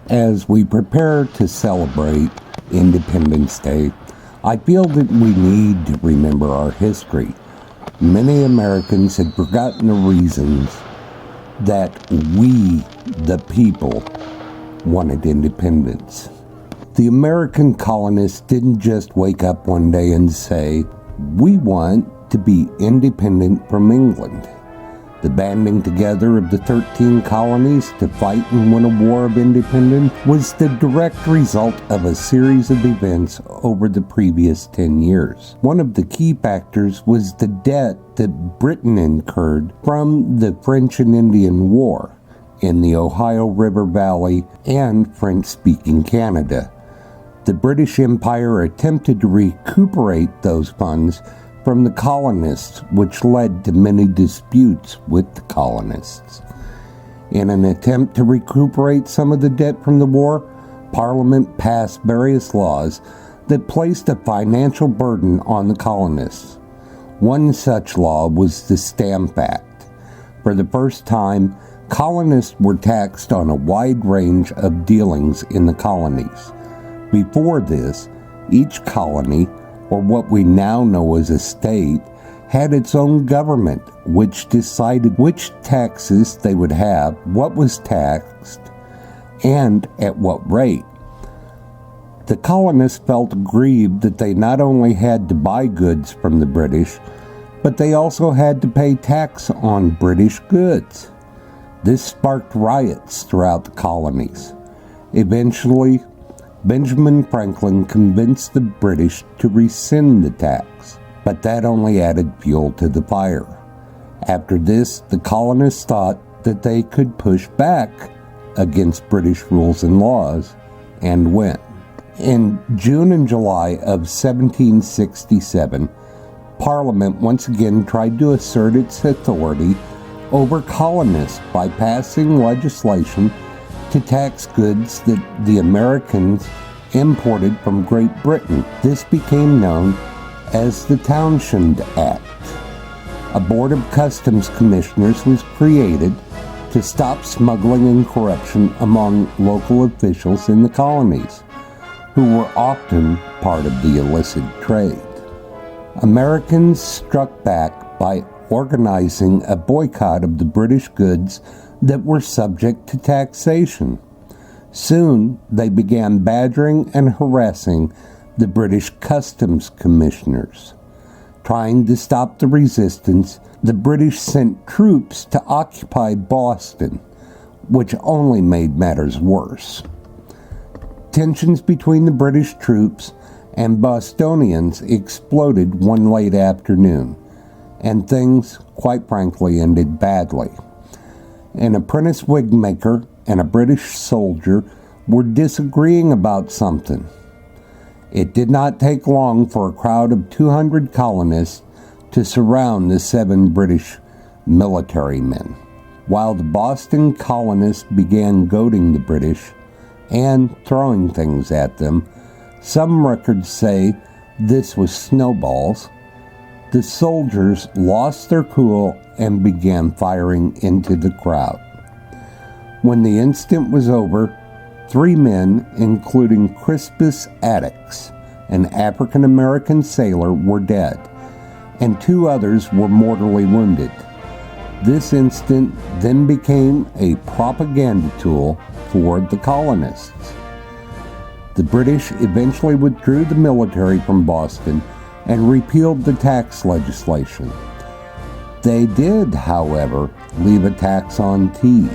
As we prepare to celebrate Independence Day, I feel that we need to remember our history. Many Americans had forgotten the reasons that we, the people, wanted independence. The American colonists didn't just wake up one day and say, "We want to be independent from England." The banding together of the 13 colonies to fight and win a war of independence was the direct result of a series of events over the previous 10 years. One of the key factors was the debt that Britain incurred from the French and Indian War in the Ohio River Valley and French-speaking Canada. The British Empire attempted to recuperate those funds from the colonists, which led to many disputes with the colonists. In an attempt to recuperate some of the debt from the war, Parliament passed various laws that placed a financial burden on the colonists. One such law was the Stamp Act. For the first time, colonists were taxed on a wide range of dealings in the colonies. Before this, each colony, or what we now know as a state, had its own government, which decided which taxes they would have, what was taxed, and at what rate. The colonists felt aggrieved that they not only had to buy goods from the British, but they also had to pay tax on British goods. This sparked riots throughout the colonies. Eventually, Benjamin Franklin convinced the British to rescind the tax, but that only added fuel to the fire. After this, the colonists thought that they could push back against British rules and laws, and went. In June and July of 1767, Parliament once again tried to assert its authority over colonists by passing legislation to tax goods that the Americans imported from Great Britain. This became known as the Townshend Acts. A board of customs commissioners was created to stop smuggling and corruption among local officials in the colonies, who were often part of the illicit trade. Americans struck back by organizing a boycott of the British goods that were subject to taxation. Soon, they began badgering and harassing the British customs commissioners. Trying to stop the resistance, the British sent troops to occupy Boston, which only made matters worse. Tensions between the British troops and Bostonians exploded one late afternoon, and things, quite frankly, ended badly. An apprentice wig maker and a British soldier were disagreeing about something. It did not take long for a crowd of 200 colonists to surround the 7 British military men. While the Boston colonists began goading the British and throwing things at them, some records say this was snowballs, the soldiers lost their cool and began firing into the crowd. When the incident was over, 3 men, including Coercive Acts, an African-American sailor, were dead, and 2 others were mortally wounded. This incident then became a propaganda tool for the colonists. The British eventually withdrew the military from Boston and repealed the tax legislation. They did, however, leave a tax on tea.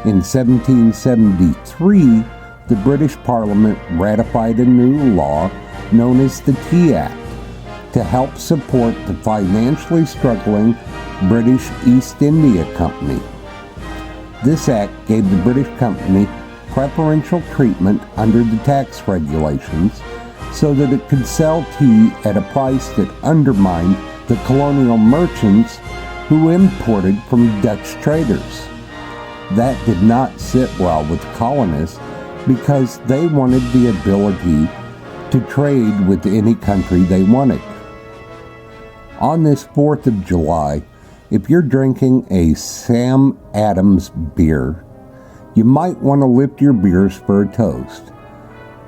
In 1773, the British Parliament ratified a new law known as the Tea Act to help support the financially struggling British East India Company. This act gave the British company preferential treatment under the tax regulations so that it could sell tea at a price that undermined the colonial merchants who imported from Dutch traders. That did not sit well with the colonists because they wanted the ability to trade with any country they wanted. On this 4th of July, if you're drinking a Sam Adams beer, you might want to lift your beers for a toast.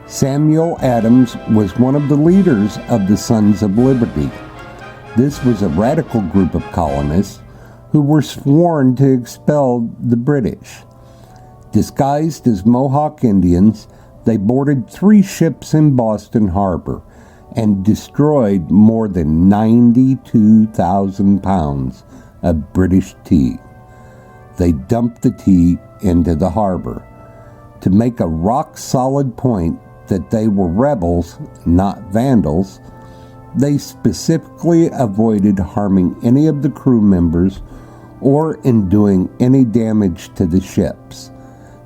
Samuel Adams was one of the leaders of the Sons of Liberty. This was a radical group of colonists who were sworn to expel the British. Disguised as Mohawk Indians, they boarded 3 ships in Boston Harbor and destroyed more than 92,000 pounds of British tea. They dumped the tea into the harbor. To make a rock-solid point that they were rebels, not vandals, they specifically avoided harming any of the crew members or in doing any damage to the ships.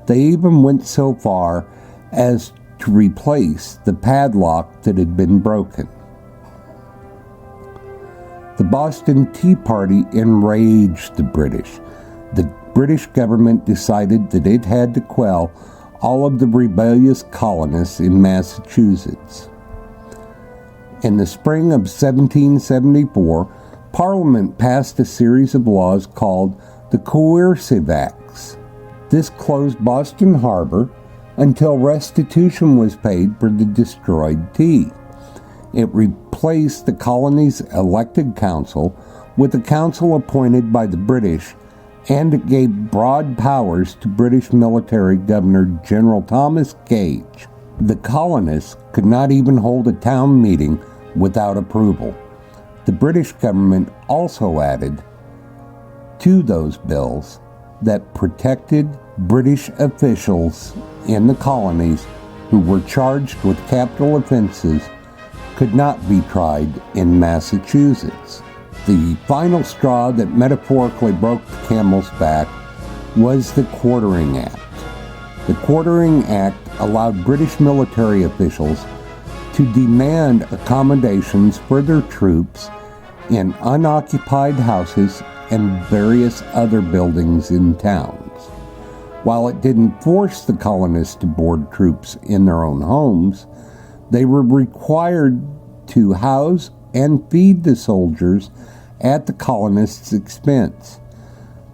They even went so far as to replace the padlock that had been broken. The Boston Tea Party enraged the British. The British government decided that it had to quell all of the rebellious colonists in Massachusetts. In the spring of 1774, Parliament passed a series of laws called the Coercive Acts. This closed Boston Harbor until restitution was paid for the destroyed tea. It replaced the colony's elected council with a council appointed by the British, and it gave broad powers to British military Governor General Thomas Gage. The colonists could not even hold a town meeting without approval. The British government also added to those bills that protected British officials in the colonies who were charged with capital offenses could not be tried in Massachusetts. The final straw that metaphorically broke the camel's back was the Quartering Act. The Quartering Act allowed British military officials to demand accommodations for their troops in unoccupied houses and various other buildings in towns. While it didn't force the colonists to board troops in their own homes, they were required to house and feed the soldiers at the colonists' expense.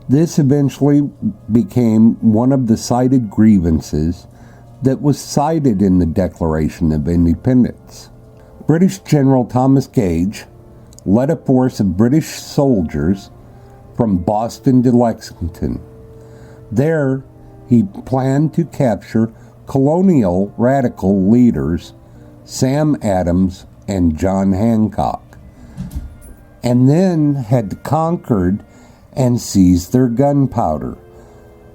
This eventually became one of the cited grievances that was cited in the Declaration of Independence. British General Thomas Gage led a force of British soldiers from Boston to Lexington. There, he planned to capture colonial radical leaders Sam Adams and John Hancock, and then had conquered and seized their gunpowder.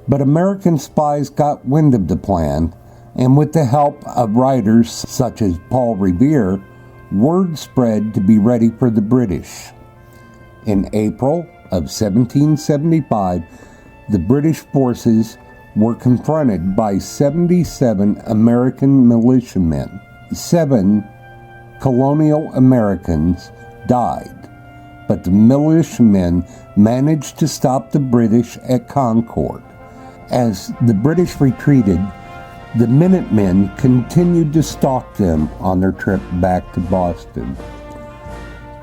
But American spies got wind of the plan, and with the help of writers such as Paul Revere, word spread to be ready for the British. In April of 1775, the British forces were confronted by 77 American militiamen. 7 colonial Americans died, but the militiamen managed to stop the British at Concord. As the British retreated, the Minutemen continued to stalk them on their trip back to Boston.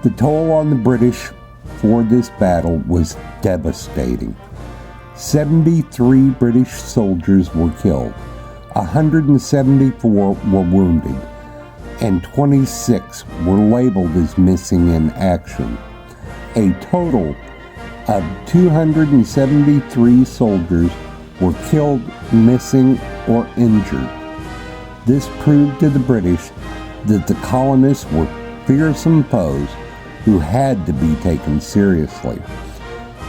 The toll on the British for this battle was devastating. 73 British soldiers were killed, 174 were wounded, and 26 were labeled as missing in action. A total of 273 soldiers were killed, missing, or injured. This proved to the British that the colonists were fearsome foes who had to be taken seriously.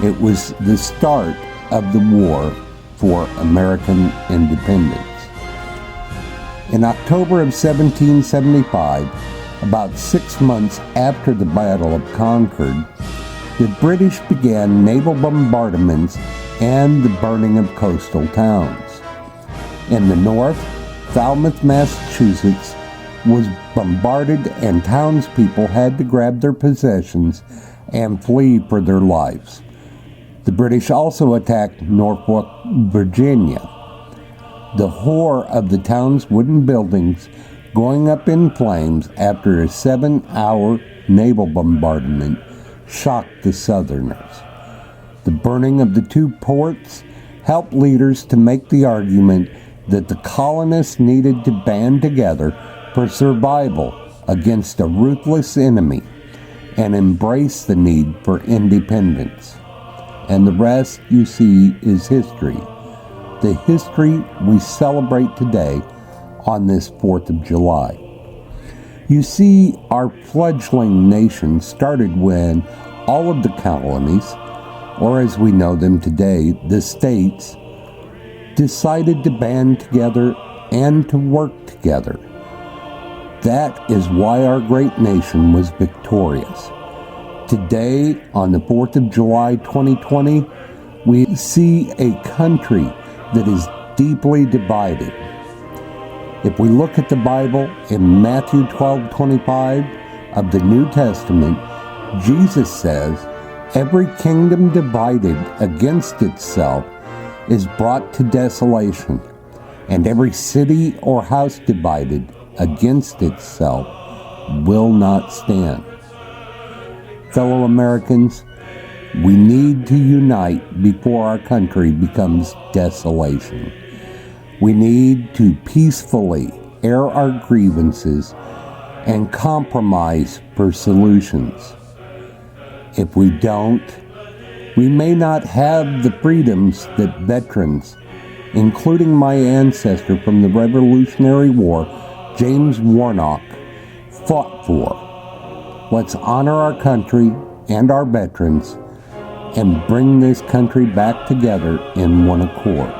It was the start of the war for American independence. In October of 1775, about 6 months after the Battle of Concord, the British began naval bombardments and the burning of coastal towns. In the north, Falmouth, Massachusetts was bombarded and townspeople had to grab their possessions and flee for their lives. The British also attacked Norfolk, Virginia. The horror of the town's wooden buildings going up in flames after a 7-hour naval bombardment shocked the Southerners. The burning of the 2 ports helped leaders to make the argument that the colonists needed to band together for survival against a ruthless enemy and embrace the need for independence. And the rest, you see, is history. The history we celebrate today on this 4th of July. You see, our fledgling nation started when all of the colonies, or as we know them today, the states, decided to band together and to work together. That is why our great nation was victorious. Today, on the 4th of July 2020, we see a country that is deeply divided. If we look at the Bible in Matthew 12:25 of the New Testament, Jesus says, "Every kingdom divided against itself is brought to desolation, and every city or house divided against itself will not stand." Fellow Americans, we need to unite before our country becomes desolation. We need to peacefully air our grievances and compromise for solutions. If we don't, we may not have the freedoms that veterans, including my ancestor from the Revolutionary War, James Warnock, fought for. Let's honor our country and our veterans and bring this country back together in one accord.